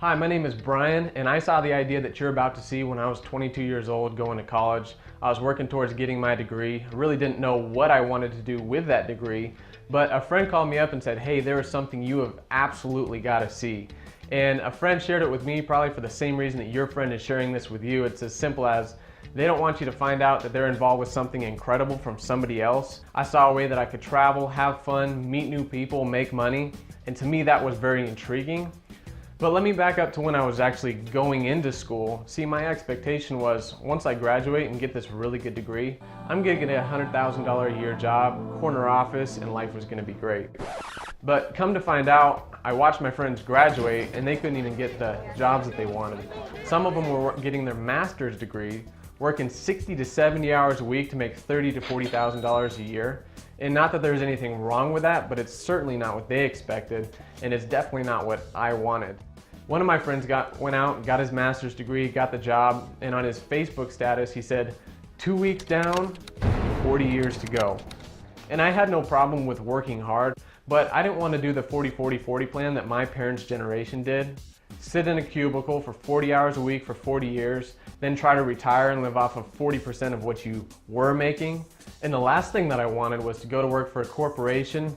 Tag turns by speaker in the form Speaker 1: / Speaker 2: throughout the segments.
Speaker 1: Hi, my name is Brian, and I saw the idea that you're about to see when I was 22 years old going to college. I was working towards getting my degree. I really didn't know what I wanted to do with that degree, but a friend called me up and said, hey, there is something you have absolutely got to see. And a friend shared it with me probably for the same reason that your friend is sharing this with you. It's as simple as they don't want you to find out that they're involved with something incredible from somebody else. I saw a way that I could travel, have fun, meet new people, make money, and to me that was very intriguing. But let me back up to when I was actually going into school. See, my expectation was once I graduate and get this really good degree, I'm gonna get a $100,000 a year job, corner office, and life was gonna be great. But come to find out, I watched my friends graduate and they couldn't even get the jobs that they wanted. Some of them were getting their master's degree, working 60 to 70 hours a week to make $30,000 to $40,000 a year. And not that there's anything wrong with that, but it's certainly not what they expected, and it's definitely not what I wanted. One of my friends went out, got his master's degree, got the job, and on his Facebook status he said, 2 weeks down, 40 years to go. And I had no problem with working hard, but I didn't want to do the 40-40-40 plan that my parents' generation did. Sit in a cubicle for 40 hours a week for 40 years, then try to retire and live off of 40% of what you were making. And the last thing that I wanted was to go to work for a corporation,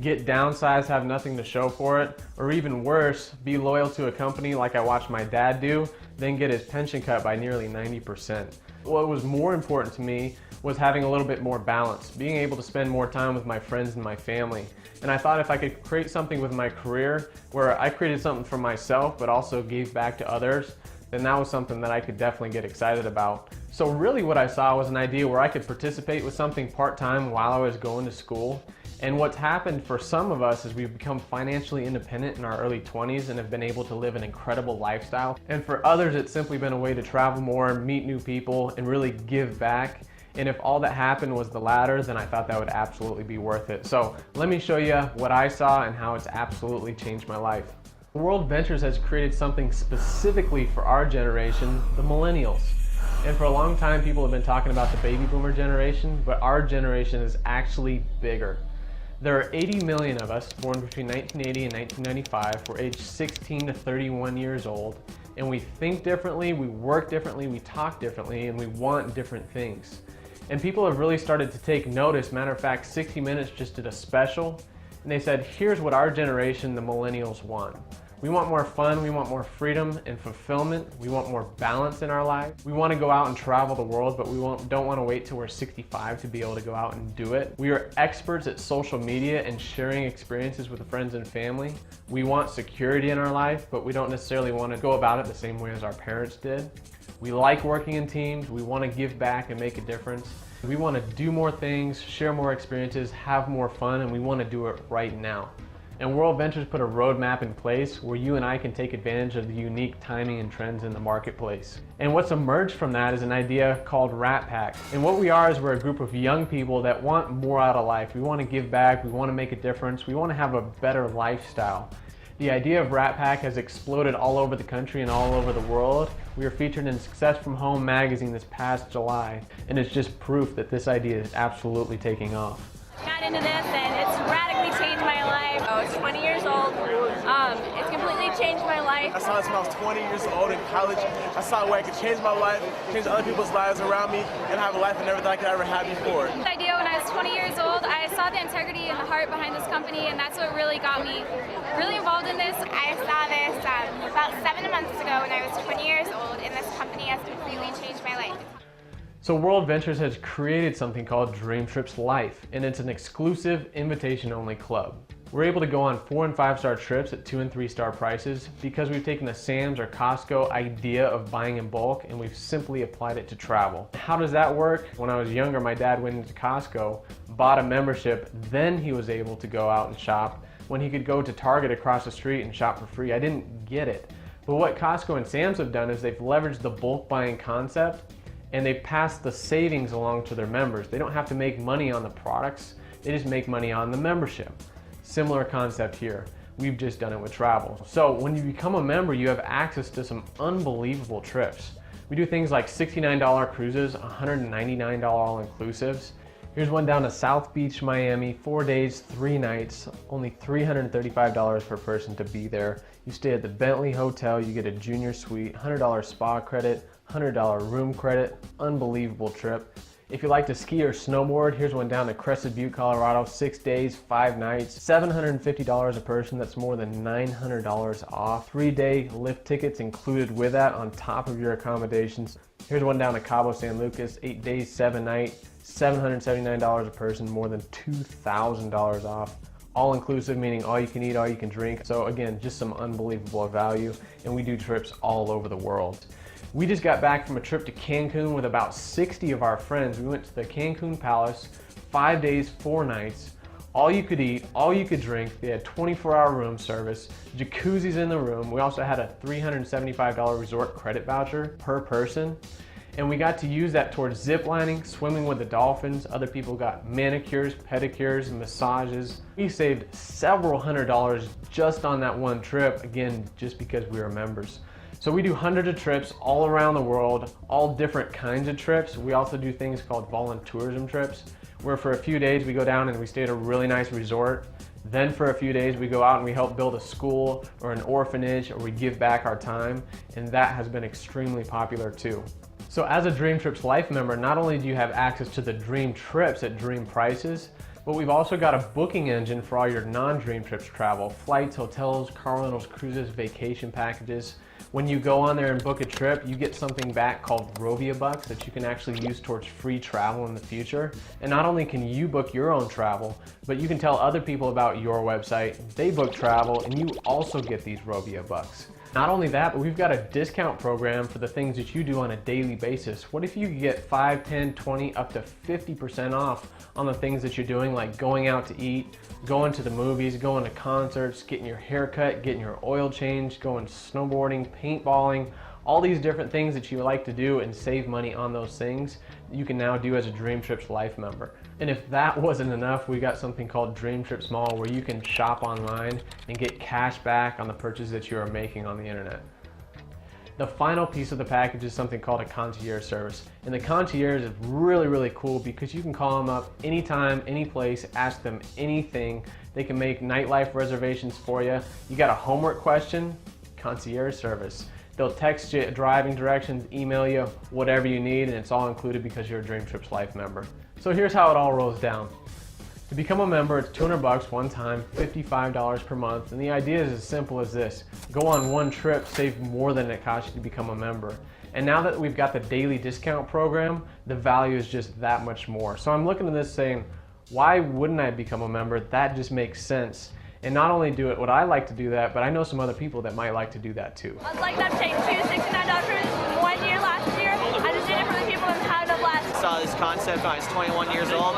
Speaker 1: get downsized, have nothing to show for it, or even worse, be loyal to a company like I watched my dad do, then get his pension cut by nearly 90%. What was more important to me was having a little bit more balance, being able to spend more time with my friends and my family. And I thought if I could create something with my career where I created something for myself but also gave back to others, then that was something that I could definitely get excited about. So really what I saw was an idea where I could participate with something part-time while I was going to school. And what's happened for some of us is we've become financially independent in our early 20s and have been able to live an incredible lifestyle. And for others, it's simply been a way to travel more, meet new people, and really give back. And if all that happened was the latter, then I thought that would absolutely be worth it. So let me show you what I saw and how it's absolutely changed my life. World Ventures has created something specifically for our generation, the millennials. And for a long time, people have been talking about the baby boomer generation, but our generation is actually bigger. There are 80 million of us born between 1980 and 1995. We're aged 16 to 31 years old, and we think differently, we work differently, we talk differently, and we want different things. And people have really started to take notice. Matter of fact, 60 Minutes just did a special, and they said, here's what our generation, the millennials, want. We want more fun, we want more freedom and fulfillment, we want more balance in our lives. We want to go out and travel the world, but we don't want to wait till we're 65 to be able to go out and do it. We are experts at social media and sharing experiences with friends and family. We want security in our life, but we don't necessarily want to go about it the same way as our parents did. We like working in teams, we want to give back and make a difference. We want to do more things, share more experiences, have more fun, and we want to do it right now. And World Ventures put a roadmap in place where you and I can take advantage of the unique timing and trends in the marketplace. And what's emerged from that is an idea called Rat Pack. And what we are is we're a group of young people that want more out of life. We want to give back, we want to make a difference, we want to have a better lifestyle. The idea of Rat Pack has exploded all over the country and all over the world. We were featured in Success from Home magazine this past July, and it's just proof that this idea is absolutely taking off.
Speaker 2: Got into this and it's radically changed my life. I was 20 years old. It's completely changed my life.
Speaker 3: I saw this when I was 20 years old in college. I saw where I could change my life, change other people's lives around me, and have a life I never thought I could ever have before.
Speaker 2: The idea when I was 20 years old, I saw the integrity and the heart behind this company, and that's what really got me really involved in this.
Speaker 4: I saw this about 7 months ago when I was 20 years old, and this company has completely changed my life.
Speaker 1: So World Ventures has created something called Dream Trips Life, and it's an exclusive invitation-only club. We're able to go on 4- and 5-star trips at 2- and 3-star prices because we've taken the Sam's or Costco idea of buying in bulk and we've simply applied it to travel. How does that work? When I was younger, my dad went into Costco, bought a membership, then he was able to go out and shop when he could go to Target across the street and shop for free. I didn't get it. But what Costco and Sam's have done is they've leveraged the bulk buying concept and they pass the savings along to their members. They don't have to make money on the products, they just make money on the membership. Similar concept here. We've just done it with travel. So when you become a member, you have access to some unbelievable trips. We do things like $69 cruises, $199 all-inclusives. Here's one down to South Beach, Miami, 4 days, 3 nights, only $335 per person to be there. You stay at the Bentley Hotel, you get a junior suite, $100 spa credit, $100 room credit, unbelievable trip. If you like to ski or snowboard, here's one down to Crested Butte, Colorado, 6 days, 5 nights, $750 a person, that's more than $900 off. 3-day lift tickets included with that on top of your accommodations. Here's one down to Cabo San Lucas, 8 days, 7 nights, $779 a person, more than $2,000 off. All inclusive, meaning all you can eat, all you can drink. So again, just some unbelievable value, and we do trips all over the world. We just got back from a trip to Cancun with about 60 of our friends. We went to the Cancun Palace, 5 days, 4 nights. All you could eat, all you could drink. They had 24-hour room service, jacuzzis in the room. We also had a $375 resort credit voucher per person. And we got to use that towards zip lining, swimming with the dolphins. Other people got manicures, pedicures, massages. We saved several $100s just on that one trip, again, just because we were members. So we do hundreds of trips all around the world, all different kinds of trips. We also do things called voluntourism trips, where for a few days we go down and we stay at a really nice resort. Then for a few days we go out and we help build a school or an orphanage, or we give back our time, and that has been extremely popular too. So as a Dream Trips Life member, not only do you have access to the dream trips at dream prices, but we've also got a booking engine for all your non-Dream Trips travel, flights, hotels, car rentals, cruises, vacation packages. When you go on there and book a trip, you get something back called Rovia Bucks that you can actually use towards free travel in the future. And not only can you book your own travel, but you can tell other people about your website, they book travel, and you also get these Rovia Bucks. Not only that, but we've got a discount program for the things that you do on a daily basis. What if you could get 5, 10, 20, up to 50% off on the things that you're doing, like going out to eat, going to the movies, going to concerts, getting your hair cut, getting your oil changed, going snowboarding, paintballing, all these different things that you like to do and save money on those things, you can now do as a Dream Trips Life member. And if that wasn't enough, we got something called Dream Trips Mall, where you can shop online and get cash back on the purchases that you are making on the internet. The final piece of the package is something called a concierge service. And the concierge is really, really cool because you can call them up anytime, any place, ask them anything. They can make nightlife reservations for you. You got a homework question? Concierge service. They'll text you driving directions, email you, whatever you need, and it's all included because you're a Dream Trips Life member. So here's how it all rolls down. To become a member, it's $200 one time, $55 per month, and the idea is as simple as this. Go on one trip, save more than it costs you to become a member. And now that we've got the daily discount program, the value is just that much more. So I'm looking at this saying, why wouldn't I become a member? That just makes sense. And not only do it, would I like to do that, but I know some other people that might like to do that too.
Speaker 4: I was like that change $69 1 year last year. I just did it for the people and had a blast.
Speaker 5: I saw this concept when I was 21 years old.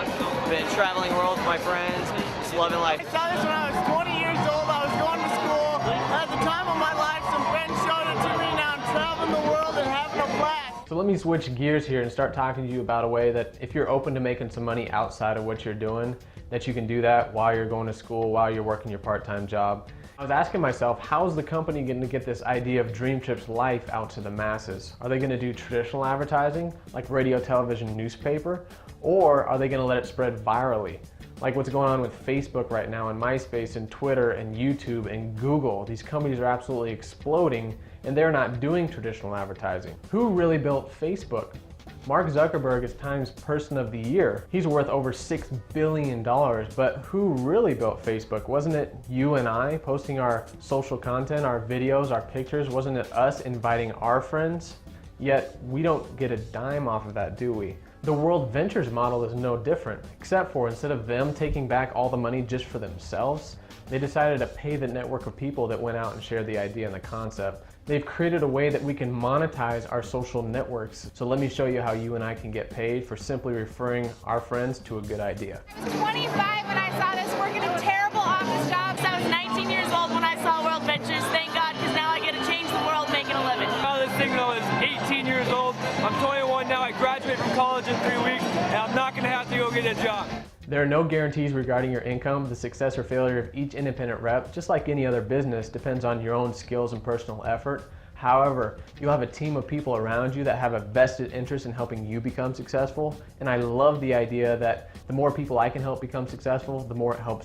Speaker 5: Been traveling the world with my friends, just loving life.
Speaker 3: I saw this when I was 20 years old. I was going to school. At the time of my life, some friends showed it to me. Now I'm traveling the world and having a blast.
Speaker 1: So let me switch gears here and start talking to you about a way that if you're open to making some money outside of what you're doing, that you can do that while you're going to school, while you're working your part-time job. I was asking myself, how is the company going to get this idea of Dream Trips Life out to the masses? Are they going to do traditional advertising, like radio, television, newspaper? Or are they going to let it spread virally? Like what's going on with Facebook right now, and MySpace, and Twitter, and YouTube, and Google. These companies are absolutely exploding, and they're not doing traditional advertising. Who really built Facebook? Mark Zuckerberg is Time's Person of the Year. He's worth over $6 billion, but who really built Facebook? Wasn't it you and I posting our social content, our videos, our pictures? Wasn't it us inviting our friends? Yet we don't get a dime off of that, do we? The World Ventures model is no different, except for instead of them taking back all the money just for themselves, they decided to pay the network of people that went out and shared the idea and the concept. They've created a way that we can monetize our social networks. So let me show you how you and I can get paid for simply referring our friends to a good idea.
Speaker 4: I was 25 when I saw this, working a terrible office job. So I was 19 years old when I saw World Ventures. Thank God, because now I get to change the world making a living.
Speaker 6: I saw this thing when I was 18 years old. I'm 21 now. I graduate from college in 3 weeks, and I'm not going to have to go get a job.
Speaker 1: There are no guarantees regarding your income. The success or failure of each independent rep, just like any other business, depends on your own skills and personal effort. However, you'll have a team of people around you that have a vested interest in helping you become successful. And I love the idea that the more people I can help become successful, the more it helps